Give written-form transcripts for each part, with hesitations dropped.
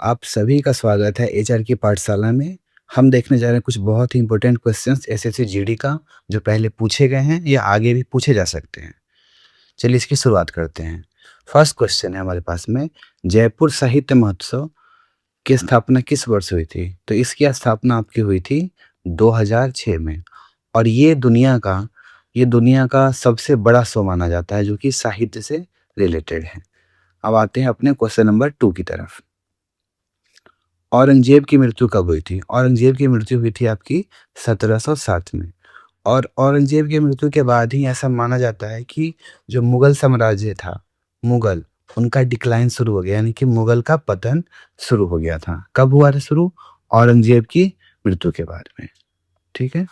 आप सभी का स्वागत है एचआर की पाठशाला में। हम देखने जा रहे हैं कुछ बहुत ही इम्पोर्टेंट क्वेश्चंस एसएससी जीडी का, जो पहले पूछे गए हैं या आगे भी पूछे जा सकते हैं। चलिए इसकी शुरुआत करते हैं। फर्स्ट क्वेश्चन है हमारे पास में, जयपुर साहित्य महोत्सव की स्थापना किस वर्ष हुई थी? तो इसकी स्थापना आपकी हुई थी 2006 में, और ये दुनिया का सबसे बड़ा शो माना जाता है जो कि साहित्य से रिलेटेड है। अब आते हैं अपने क्वेश्चन नंबर 2 की तरफ। औरंगजेब की मृत्यु कब हुई थी? औरंगजेब की मृत्यु हुई थी आपकी 1707 में। और औरंगजेब की मृत्यु के बाद ही ऐसा माना जाता है कि जो मुगल साम्राज्य था, मुगल, उनका डिक्लाइन शुरू हो गया, यानी कि मुगल का पतन शुरू हो गया था। कब हुआ था शुरू? औरंगजेब की मृत्यु के बाद में। ठीक है,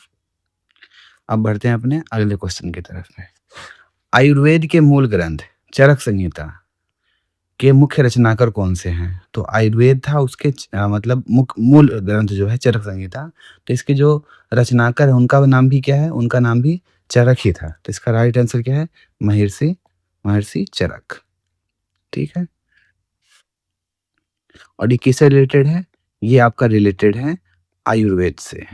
अब बढ़ते हैं अपने अगले क्वेश्चन की तरफ में। आयुर्वेद के मूल ग्रंथ चरक संहिता के मुख्य रचनाकार कौन से हैं? तो आयुर्वेद था, उसके मतलब मूल ग्रंथ जो है चरक संहिता, तो इसके जो रचनाकार है उनका नाम भी क्या है? उनका नाम भी चरक ही था। तो इसका राइट आंसर क्या है? महर्षि महर्षि चरक। ठीक है, और ये किससे रिलेटेड है? ये आपका रिलेटेड है आयुर्वेद से।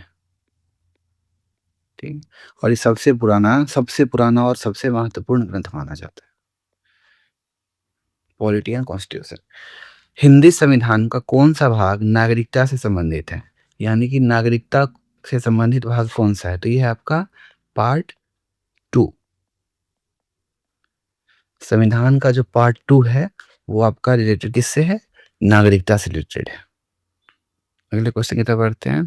ठीक, और ये सबसे पुराना और सबसे महत्वपूर्ण ग्रंथ माना जाता है। Polity and constitution. हिंदी संविधान का कौन सा भाग नागरिकता से संबंधित है? यानी कि नागरिकता से संबंधित भाग कौन सा है? तो ये है आपका पार्ट 2। संविधान का जो पार्ट 2 है वो आपका रिलेटेड किससे है? नागरिकता से रिलेटेड है। अगले क्वेश्चन की तरफ बढ़ते हैं।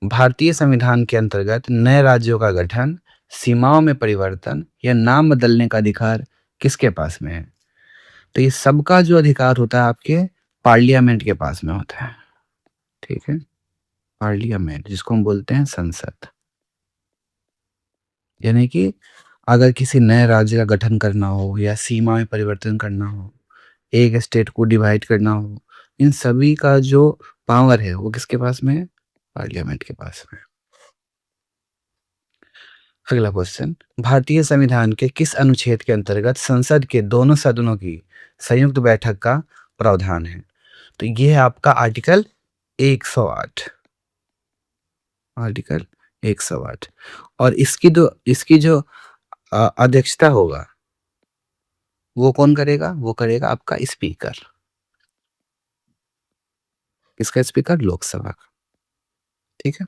भारतीय संविधान के अंतर्गत नए राज्यों का गठन, सीमाओं में परिवर्तन या नाम बदलने का अधिकार किसके पास में है? तो ये सबका जो अधिकार होता है आपके पार्लियामेंट के पास में होता है। ठीक है, पार्लियामेंट जिसको हम बोलते हैं संसद। यानी कि अगर किसी नए राज्य का गठन करना हो या सीमा में परिवर्तन करना हो, एक स्टेट को डिवाइड करना हो, इन सभी का जो पावर है वो किसके पास में है? पार्लियामेंट के पास में। अगला क्वेश्चन, भारतीय संविधान के किस अनुच्छेद के अंतर्गत संसद के दोनों सदनों की संयुक्त बैठक का प्रावधान है? तो ये है आपका आर्टिकल 108। आर्टिकल 108, और इसकी जो अध्यक्षता होगा वो कौन करेगा? वो करेगा आपका स्पीकर। किसका स्पीकर? लोकसभा का। ठीक है,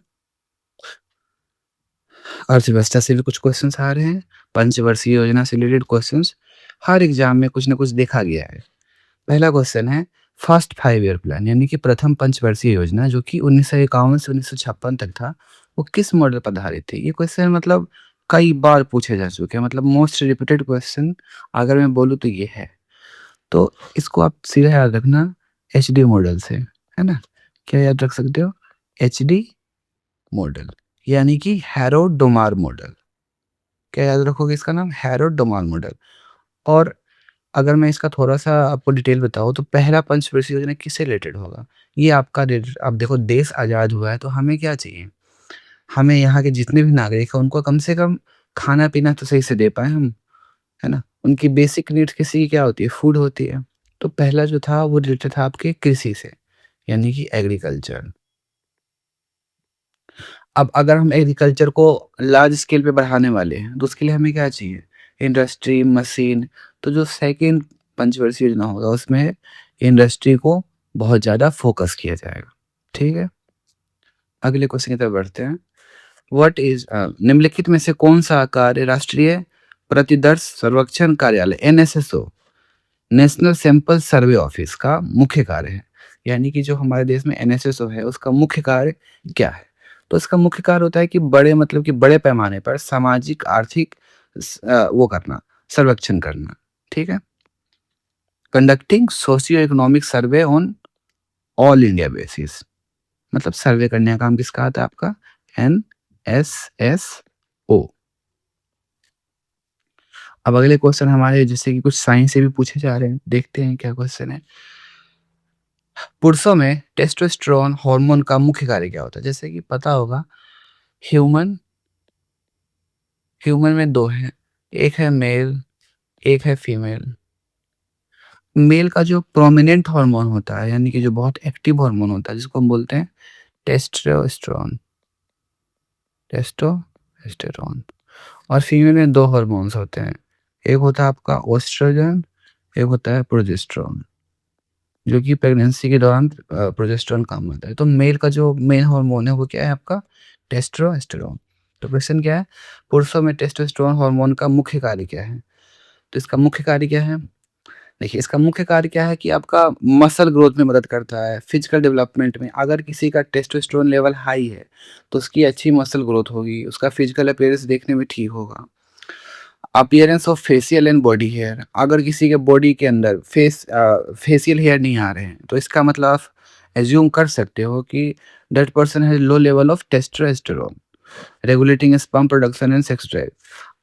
अर्थव्यवस्था से भी कुछ क्वेश्चंस आ रहे हैं, पंचवर्षीय योजना से रिलेटेड क्वेश्चंस हर एग्जाम में कुछ ना कुछ देखा गया है। पहला क्वेश्चन है, फर्स्ट 5 ईयर प्लान यानी कि प्रथम पंचवर्षीय योजना जो कि 1951 से 1956 तक था, वो किस मॉडल पर आधारित थी? ये क्वेश्चन मतलब कई बार पूछे जा चुके हैं, मतलब मोस्ट रिपीटेड क्वेश्चन अगर मैं बोलूँ तो ये है। तो इसको आप सीधा याद रखना एचडी मॉडल से, है ना? क्या याद रख सकते हो? एचडी मॉडल, यानी कि हैरोल्ड डोमार मॉडल। क्या याद रखोगे इसका नाम? Harold Domar model. और अगर मैं इसका थोड़ा-सा आपको डिटेल बताऊँ तो पहला पंचवर्षीय योजना किससे रिलेटेड होगा? ये आपका रिलेटेड, अब देखो देश आज़ाद हुआ है तो हमें क्या चाहिए? हमें यहाँ के जितने भी नागरिक हैं उनको कम से कम खाना-पीना तो सही से दे पाएँ हम, है ना? उनकी बेसिक नीड्स किसी की क्या होती है? फूड होती है। तो पहला जो था वो रिलेटेड था आपके कृषि से, यानी कि एग्रीकल्चर। अब अगर हम एग्रीकल्चर को लार्ज स्केल पे बढ़ाने वाले हैं, तो उसके लिए हमें क्या चाहिए? Industry, machine. तो जो सेकंड पंचवर्षीय योजना होगा उसमें इंडस्ट्री को बहुत ज़्यादा फोकस किया जाएगा। ठीक है? अगले क्वेश्चन की तरफ बढ़ते हैं। व्हाट इज़ निम्नलिखित में से कौन-सा कार्य राष्ट्रीय प्रतिदर्श सर्वेक्षण कार्यालय NSSO, national sample survey office का मुख्य कार्य है? यानी कि जो हमारे देश में एनएसएसओ है उसका मुख्य कार्य क्या है? तो इसका मुख्य कार्य होता है कि बड़े मतलब कि बड़े पैमाने पर सामाजिक आर्थिक वो करना, सर्वेक्षण करना। ठीक है? Conducting socio economic survey on all India basis, मतलब सर्वे करने का काम किसका आता है? आपका एनएसएसओ। अब अगले क्वेश्चन हमारे जैसे कि कुछ साइंस से भी पूछे जा रहे हैं, देखते हैं क्या क्वेश्चन है। पुरुषों में टेस्टोस्टेरोन हार्मोन का मुख्य कार्य क्या होता है? जैसे कि पता होगा ह्यूमन ह्यूमन में 2 हैं, एक है मेल, एक है फीमेल। मेल का जो प्रोमिनेंट हार्मोन होता है, यानी कि जो बहुत एक्टिव हार्मोन होता है, जिसको हम बोलते हैं टेस्टोस्टेरोन, टेस्टोस्टेरोन। और फीमेल में 2 हार्मोन्स होते हैं। एक होता है आपका ओएस्ट्रोजन, एक होता है प्रोजेस्टेरोन, जो कि प्रेगनेंसी के दौरान प्रोजेस्टेरोन काम आता है। तो मेल का जो मेन हार्मोन है वो क्या है आपका? टेस्टोस्टेरोन। तो क्वेश्चन क्या है? पुरुषों में टेस्टोस्टेरोन हार्मोन का मुख्य कार्य क्या है? तो इसका मुख्य कार्य क्या है? देखिए, इसका मुख्य कार्य क्या है कि आपका मसल ग्रोथ में मदद करता है, फिजिकल डेवलपमेंट में। अगर किसी का टेस्टोस्टेरोन लेवल हाई है, तो उसकी अच्छी मसल ग्रोथ होगी, उसका फिजिकल अपीयरेंस देखने में ठीक होगा। Appearance of facial and body hair, अगर किसी के बॉडी के अंदर फेशियल हेयर नहीं आ रहे हैं, तो इसका मतलब आप एज्यूम कर सकते हो कि that person has low level of testosterone, regulating sperm production and sex drive.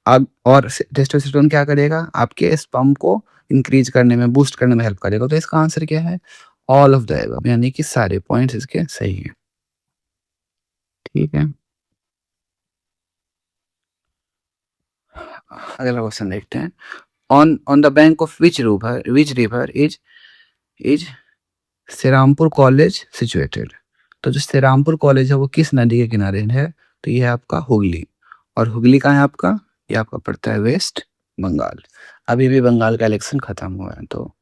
अब और टेस्टोस्टेरोन क्या करेगा? आपके स्पर्म को इंक्रीज करने में, बूस्ट करने में हेल्प करेगा। तो इसका आंसर क्या है? ऑल ऑफ द अबव, यानी कि सारे पॉइंट्स इसके सही हैं। ठीक है, अगला क्वेश्चन देखते हैं। On the bank of which river is Shrirampur college situated. तो जो श्रीरामपुर कॉलेज है वो किस नदी के किनारे है? तो ये है आपका हुगली। और हुगली कहाँ है आपका? ये आपका पड़ता है वेस्ट बंगाल। अभी भी बंगाल का इलेक्शन खत्म हुआ है, तो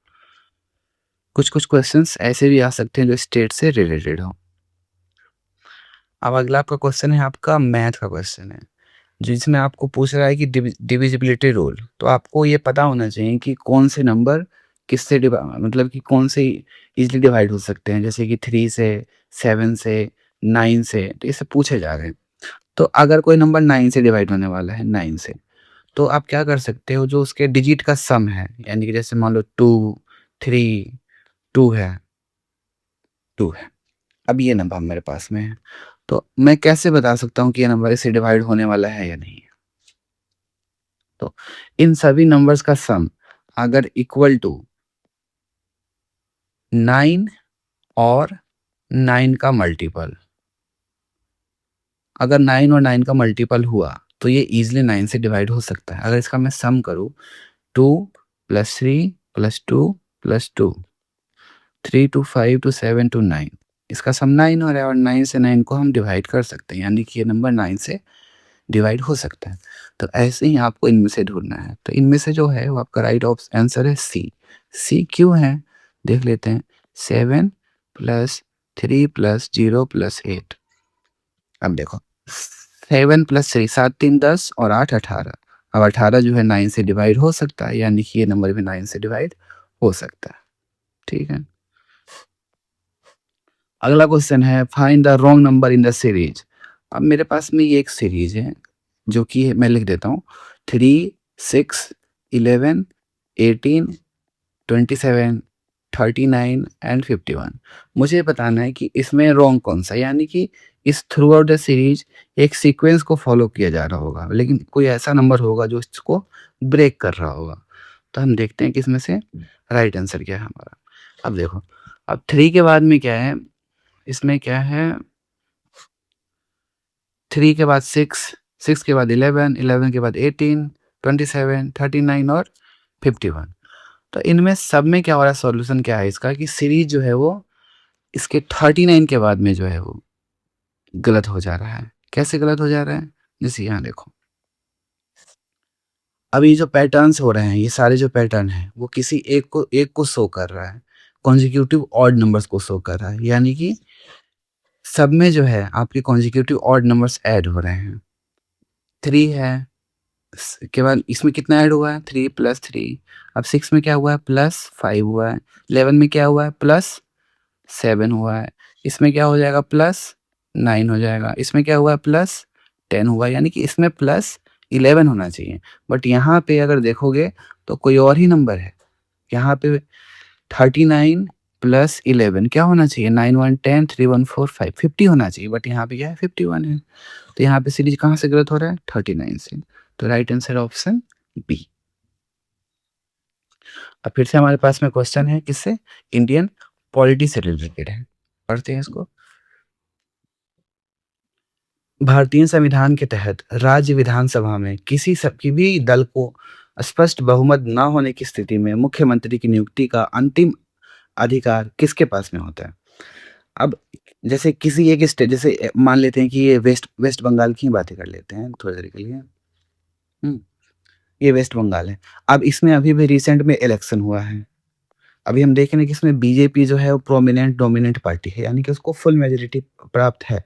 कुछ कुछ क्वेश्चंस ऐसे भी आ सकते हैं जो स्टेट से रिलेटेड हो। अब अगला आपका क्वेश्चन है, आपका मैथ का क्वेश्चन है, जिसमें आपको पूछ रहा है कि डिविजिबिलिटी रूल। तो आपको ये पता होना चाहिए कि कौन से नंबर किससे मतलब कि कौन से इजीली डिवाइड हो सकते हैं, जैसे कि 3 से, 7 से, 9 से। तो ये सब पूछे जा रहे हैं। तो अगर कोई नंबर 9 से डिवाइड होने वाला है, 9 से, तो आप क्या कर सकते हो? जो उसके डिजिट का सम है, यानी कि जैसे मान लो 2, 3, 2 है, 2 है। अब ये नंबर मेरे पास में है, तो मैं कैसे बता सकता हूँ कि ये नंबर इससे डिवाइड होने वाला है या नहीं? तो इन सभी नंबर्स का सम अगर इक्वल टू 9 और 9 का मल्टीपल, अगर 9 और 9 का मल्टीपल हुआ, तो ये इजीली 9 से डिवाइड हो सकता है। अगर इसका मैं सम करूँ, 2 + 3 + 2 + 2, 3 to 5 to 7 to 9, इसका सम 9 हो रहा है, और 9 से 9 को हम डिवाइड कर सकते हैं, यानी कि ये नंबर 9 से डिवाइड हो सकता है। तो ऐसे ही आपको इनमें से ढूँढना है। तो इनमें से जो है वो आपका राइट आंसर है सी। सी क्यों है? देख लेते हैं। 7 + 3 + 0 + 8। अब देखो, 7 + 3, 7 3 10 और 8 18। अब 18 जो है 9 से डिवाइड हो सकता है, यानी कि ये नंबर भी 9 से डिवाइड हो सकता है। ठीक है। अगला क्वेश्चन है, find the wrong number in the series. अब मेरे पास में ये एक सीरीज है, जो कि मैं लिख देता हूँ। 3, 6, 11, 18, 27, 39 एंड 51। मुझे बताना है कि इसमें रॉन्ग कौन सा है, यानी कि इस थ्रू आउट द सीरीज एक सीक्वेंस को फॉलो किया जा रहा होगा, लेकिन कोई ऐसा नंबर होगा जो इसको ब्रेक कर रहा होगा। तो हम देखते हैं कि इसमें से राइट आंसर क्या है हमारा। अब देखो, अब 3 के बाद में क्या है? इसमें क्या है? 3 के बाद 6, 6 के बाद 11, 11 के बाद 18, 27, 39 और 51। तो इनमें सब में क्या हो रहा है? सॉल्यूशन क्या है इसका कि सीरीज जो है वो इसके 39 के बाद में जो है वो गलत हो जा रहा है। कैसे गलत हो जा रहा है? जैसे यहाँ देखो, अब ये जो पैटर्न्स हो रहे हैं, ये सारे जो पैटर्न हैं, वो किसी एक को शो कर रहा है। कॉन्जिक्यूटिव ऑड नंबर्स को शो कर रहा है, यानी कि सब में जो है आपके कॉन्जिक्यूटिव ऑड नंबर्स ऐड हो रहे हैं। 3 है, के बाद इसमें कितना ऐड हुआ है? 3 + 3। अब 6 में क्या हुआ है? +5 हुआ है। 11 में क्या हुआ है? +7 हुआ है। इसमें क्या हो जाएगा? +9 हो जाएगा। इसमें क्या हुआ है? +10 हुआ है, यानी कि इसमें +11 होना चाहिए। बट यहाँ पे अगर देखोगे तो कोई और ही नंबर है। यहाँ पे 39 + 11 क्या होना चाहिए? 9 1 10, 3 1 4 5, 50 होना चाहिए, बट यहाँ पे क्या है? 51 है। तो यहाँ पे सीरीज कहाँ से गलत हो रहा है? 39 से। तो राइट आंसर ऑप्शन बी। अब फिर से हमारे पास में क्वेश्चन है, किससे? इंडियन पॉलिटी से रिलेटेड है। पढ़ते हैं इसको। भारतीय संविधान के तहत राज्य विधानसभा में किसी भी दल को स्पष्ट बहुमत ना होने की स्थिति में मुख्यमंत्री की नियुक्ति का अंतिम अधिकार किसके पास में होता है? अब जैसे किसी एक स्टेट जैसे मान लेते हैं कि ये वेस्ट वेस्ट बंगाल की ही बातें कर लेते हैं थोड़ी देर के लिए। हुँ, ये वेस्ट बंगाल है। अब इसमें अभी भी रिसेंट में इलेक्शन हुआ है। अभी हम देख रहे हैं कि इसमें बीजेपी जो है वो प्रोमिनेंट डोमिनेंट पार्टी है, यानी कि उसको फुल मेजॉरिटी प्राप्त है।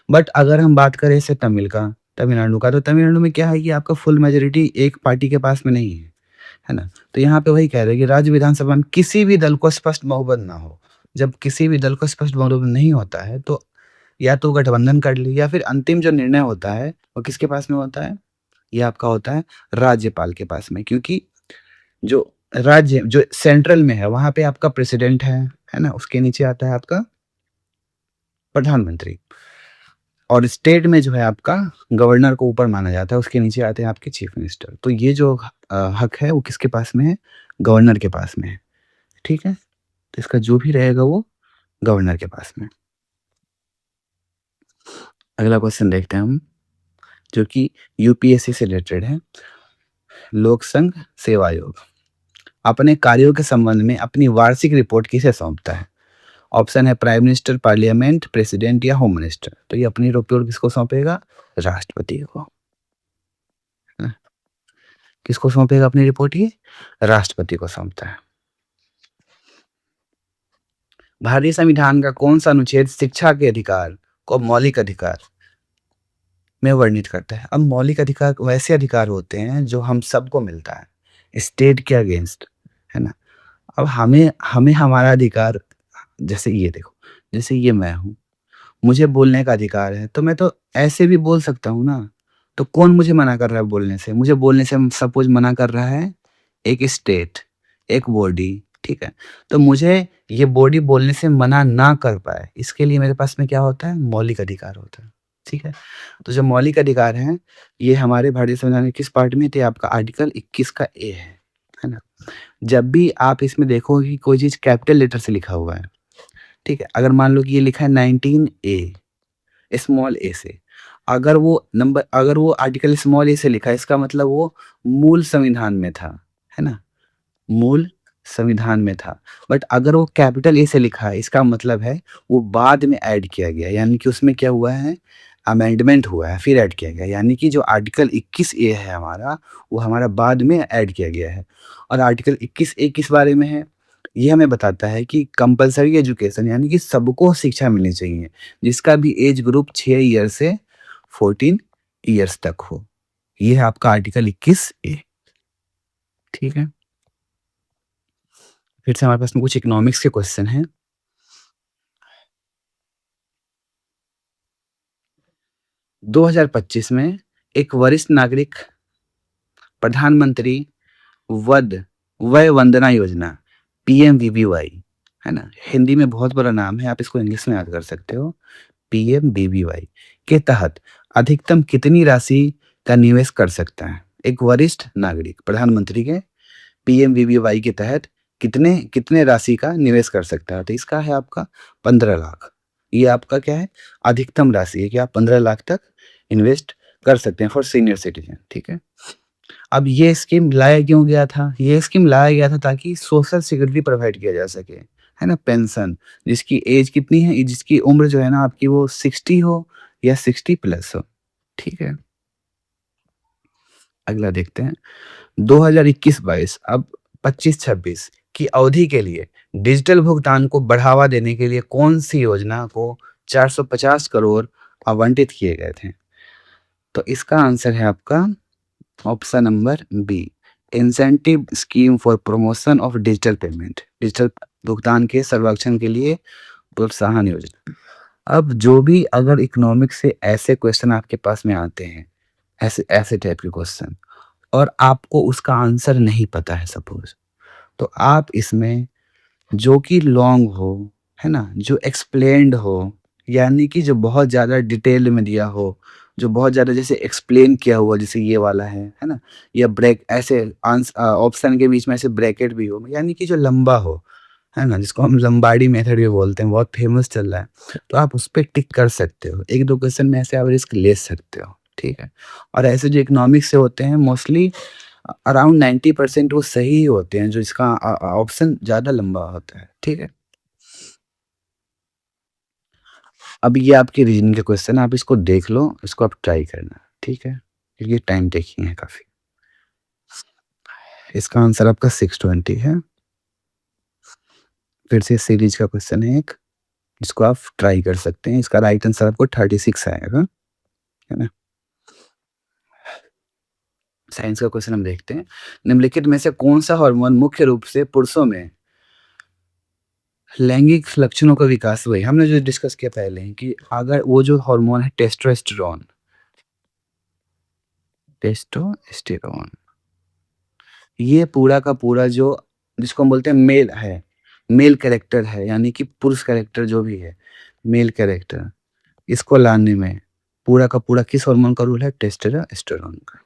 बट अगर हम बात करें जैसे तमिलनाडु का, तो तमिलनाडु में क्या है कि आपका फुल मेजॉरिटी एक पार्टी के पास में नहीं है ना? तो यहाँ पे वही कह रहे हैं कि राज्य विधानसभा में किसी भी दल को स्पष्ट बहुमत ना हो। जब किसी भी दल को स्पष्ट बहुमत नहीं होता है, तो या तो गठबंधन कर ले या फिर अंतिम जो निर्णय होता है, वो किसके पास में होता है? ये आपका होता है राज्यपाल के पास में, क्योंकि जो राज्य जो सेंट्रल में है, वहाँ पे आपका प्रेसिडेंट है ना? उसके नीचे आता है आपका प्रधानमंत्री। और स्टेट में जो है आपका गवर्नर को ऊपर माना जाता है, उसके नीचे आते हैं आपके चीफ मिनिस्टर। तो ये जो हक है वो किसके पास में है? गवर्नर के पास में है, ठीक है? तो इसका जो भी रहेगा वो गवर्नर के पास में। अगला क्वेश्चन देखते हैं हम, जो कि यूपीएससी से रिलेटेड है। लोक संघ सेवा आयोग अपने कार्यों के संबंध में अपनी वार्षिक रिपोर्ट किसे सौंपता है? ऑप्शन है प्राइम मिनिस्टर, पार्लियामेंट, प्रेसिडेंट या होम मिनिस्टर। तो ये अपनी रिपोर्ट किसको सौंपेगा? राष्ट्रपति को। है ना? किसको सौंपेगा अपनी रिपोर्ट ये? राष्ट्रपति को सौंपता है। भारतीय संविधान का कौन सा अनुच्छेद शिक्षा के अधिकार को मौलिक अधिकार में वर्णित करता है? अब मौलिक अधिकार वैसे अधिकार होते हैं जो हम सबको मिलता है, स्टेट के अगेंस्ट, है ना? अब हमें हमें हमारा अधिकार, जैसे ये देखो, जैसे ये मैं हूँ, मुझे बोलने का अधिकार है, तो मैं तो ऐसे भी बोल सकता हूँ ना। तो कौन मुझे मना कर रहा है बोलने से? मुझे बोलने से सपोज़ मना कर रहा है एक स्टेट, एक बॉडी, ठीक है? तो मुझे ये बॉडी बोलने से मना ना कर पाए, इसके लिए मेरे पास में क्या होता है? मौलिक अधिकार होता है, ठीक है? तो जो मौलिक अधिकार हैं, ये हमारे भारतीय संविधान के किस पार्ट में थे? आपका आर्टिकल 21 का ए है ना? जब भी आप इसमें देखोगे कि कोई चीज़ कैपिटल लेटर से लिखा हुआ है, ठीक है? अगर मान लो कि ये लिखा है 19 ए, स्मॉल ए से, अगर वो आर्टिकल स्मॉल ए से लिखा है, इसका मतलब वो मूल संविधान में था, है ना? मूल संविधान में था। बट अगर वो कैपिटल ए से लिखा है, इसका मतलब है वो बाद में ऐड किया गया, यानी कि उसमें क्या हुआ है? अमेंडमेंट हुआ है, फिर ऐड किया गया। यानी कि जो आर्टिकल 21 ए है हमारा, वो हमारा बाद में ऐड किया गया है। और आर्टिकल 21 ए किस बारे में है? ये हमें बताता है कि कंपल्सरी एजुकेशन, यानी कि सबको शिक्षा मिलनी चाहिए, जिसका भी एज ग्रुप 6 ईयर से 14 ईयर्स तक हो। ये है आपका आर्टिकल 21 ए, ठीक है? फिर से हमारे पास में कुछ इकोनॉमिक्स के क्वेश्चन हैं। 2025 में एक वरिष्ठ नागरिक प्रधानमंत्री वद वय वंदना योजना, पीएमवीबीवाई, है ना? हिंदी में बहुत बड़ा नाम है, आप इसको इंग्लिश में याद कर सकते हो, पीएमवीबीवाई के तहत अधिकतम कितनी राशि का निवेश कर सकता है? एक वरिष्ठ नागरिक प्रधानमंत्री के पीएमवीबीवाई के तहत कितने कितने राशि का निवेश कर सकता है? तो इसका है आपका 15 लाख। ये आपका क्या है? अधिकतम राशि है कि आप 15 लाख तक इन्वेस्ट कर सकते हैं फॉर सीनियर सिटीजन, ठीक है? अब ये स्कीम लाया क्यों गया था? ये स्कीम लाया गया था ताकि सोशल सिक्योरिटी प्रोवाइड किया जा सके, है ना? पेंशन, जिसकी एज कितनी है? जिसकी उम्र जो है ना आपकी वो 60 हो या 60 प्लस हो, ठीक है? अगला देखते हैं। 2021-22 अब 25-26 की अवधि के लिए डिजिटल भुगतान को बढ़ावा देने के लिए कौन-सी योजना को 450 करोड़ आवंटित किए गए थे? तो इसका आंसर है आपका option number B, incentive scheme for promotion of digital payment, digital भुगतान के संरक्षण के लिए प्रोत्साहन योजना। अब जो भी अगर इकोनॉमिक्स से ऐसे क्वेश्चन आपके पास में आते हैं, ऐसे ऐसे टाइप के क्वेश्चन, और आपको उसका आंसर नहीं पता है सपोज़, तो आप इसमें जो कि लॉन्ग हो, है ना? जो एक्सप्लेन्ड हो, यानी कि जो बहुत ज़्यादा डिटेल में दिया हो, जो बहुत ज़्यादा जैसे एक्सप्लेन किया हुआ, जैसे ये वाला है ना? या ऐसे ऑप्शन के बीच में ऐसे ब्रैकेट भी हो, यानी कि जो लंबा हो, है ना? जिसको हम लंबाड़ी मेथड भी बोलते हैं, बहुत फेमस चल रहा है। तो आप उस पे टिक कर सकते हो। 1-2 क्वेश्चन में ऐसे आप रिस्क ले सकते हो, ठीक है? और ऐसे जो इकोनॉमिक्स से होते हैं मोस्टली अराउंड 90% वो सही ही होते हैं, जो इसका ऑप्शन ज़्यादा लंबा होता है, ठीक है? अब ये आपके रीज़निंग के क्वेश्चन है, आप इसको देख लो, इसको आप ट्राई करना, ठीक है? क्योंकि टाइम टेकिंग है काफ़ी। इसका आंसर आपका 620 है। फिर से सीरीज़ का क्वेश्चन है एक, जिसको आप ट्राई कर सकते हैं। इसका राइट आंसर आपको 36 आएगा, है ना? साइंस का क्वेश्चन हम देखते हैं। निम्नलिखित में से कौन-सा हार्मोन मुख्य रूप से पुरुषों में लैंगिक लक्षणों का विकास वही हमने जो डिस्कस किया पहले ही कि अगर वो जो हार्मोन है टेस्टोस्टेरोन, ये पूरा का पूरा जो जिसको हम बोलते हैं मेल कैरेक्टर है, यानी कि पुरुष कैरेक्टर जो भी है, मेल कैरेक्टर, इसको लाने में पूरा का पूरा किस हार्मोन का रोल है? टेस्टोस्टेरोन का।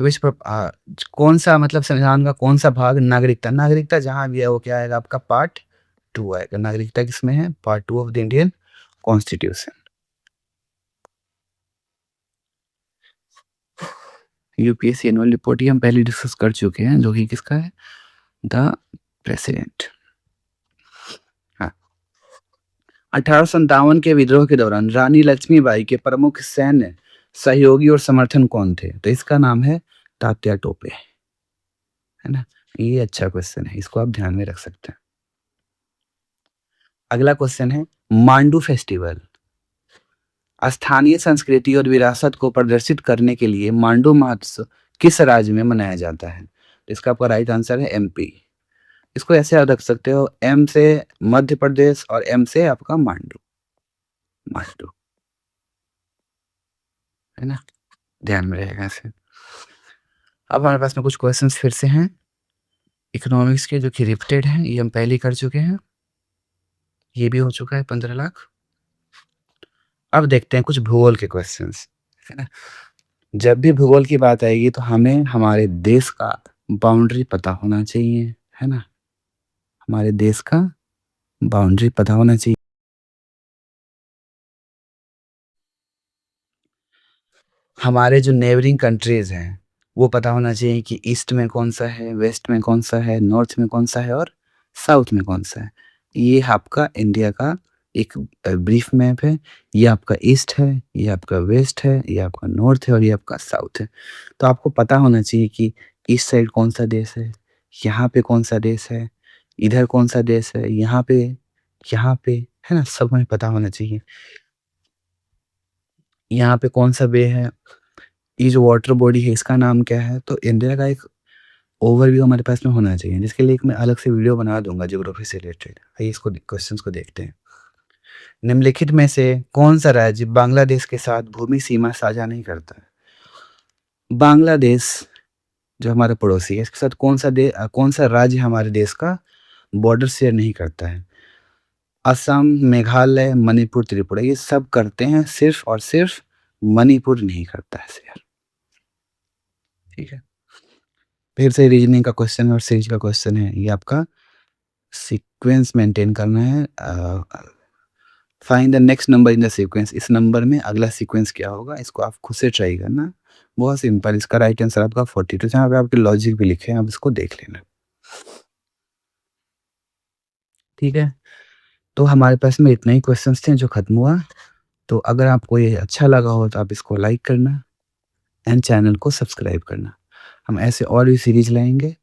विच प्र कौन-सा मतलब संविधान का कौन-सा भाग नागरिकता? नागरिकता जहाँ भी है वो क्या आएगा आपका पार्ट 2 आएगा। नागरिकता किसमें है? Part 2 of the Indian constitution. UPSC annual report ये हम पहले डिस्कस कर चुके हैं, जो कि किसका है? The president. हाँ, 1857 के विद्रोह के दौरान रानी लक्ष्मीबाई के प्रमुख सैन्य सहयोगी और समर्थन कौन थे? तो इसका नाम है तात्या टोपे, है ना? ये अच्छा क्वेश्चन है, इसको आप ध्यान में रख सकते हैं। अगला क्वेश्चन है मांडू फेस्टिवल। स्थानीय संस्कृति और विरासत को प्रदर्शित करने के लिए मांडू महोत्सव किस राज्य में मनाया जाता है? तो इसका आपका राइट आंसर है एमपी। इसको ऐसे याद रख सकते हो, एम से मध्य प्रदेश और एम से आपका मांडू, मांडू, है ना? ध्यान में रहेगा ऐसे। अब हमारे पास में कुछ क्वेश्चंस फिर से हैं इकोनॉमिक्स के, जो कि रिपीटेड हैं, ये हम पहले ही कर चुके हैं। ये भी हो चुका है 15 लाख। अब देखते हैं कुछ भूगोल के क्वेश्चंस, है ना? जब भी भूगोल की बात आएगी तो हमें हमारे देश का बाउंड्री पता होना चाहिए, है ना? हमारे देश का बाउंड्री पता होना चाहिए। हमारे जो नेबरिंग कंट्रीज़ हैं, वो पता होना चाहिए कि ईस्ट में कौन-सा है, वेस्ट में कौन-सा है, नॉर्थ में कौन-सा है और साउथ में कौन-सा है। ये आपका इंडिया का एक ब्रीफ मैप है। ये आपका ईस्ट है, ये आपका वेस्ट है, ये आपका नॉर्थ है और ये आपका साउथ है। तो आपको पता होना चाहिए कि ईस्ट साइड कौन-सा देश है, यहाँ पे कौन-सा देश है, इधर कौन-सा देश है, यहाँ पे, है ना? सब हमें पता होना चाहिए। यहाँ पे कौन-सा बे है, ये जो वाटर बॉडी है इसका नाम क्या है? तो इंडिया का एक ओवरव्यू हमारे पास में होना चाहिए, जिसके लिए एक मैं अलग से वीडियो बना दूँगा ज्योग्राफी से रिलेटेड। आइए इसको क्वेश्चंस को देखते हैं। निम्नलिखित में से कौन-सा राज्य बांग्लादेश के साथ भूमि सीमा साझा नहीं करता है? बांग्लादेश जो हमारा पड़ोसी है, इसके साथ कौन-सा राज्य हमारे देश का बॉर्डर शेयर नहीं करता है? असम, मेघालय, मणिपुर, त्रिपुरा ये सब करते हैं, सिर्फ़ और सिर्फ़ मणिपुर नहीं करता है शेयर, ठीक है? फिर से रीजनिंग का क्वेश्चन और सीरीज का क्वेश्चन है। ये आपका सीक्वेंस मेंटेन करना है। Find the next number in the sequence, इस नंबर में अगला सीक्वेंस क्या होगा? इसको आप खुद से ट्राई करना। बहुत सिंपल, इसका राइट आंसर आपका 42 जहाँ पे आपके लॉजिक भी लिखे हैं, आप इसको देख लेना। ठीक है? तो हमारे पास में इतने ही क्वेश्चंस थे जो खत्म हुआ। तो अगर आपको ये अच्छा लगा हो तो आप इसको लाइक करना एंड चैनल को सब्सक्राइब करना। हम ऐसे और भी सीरीज लाएँगे।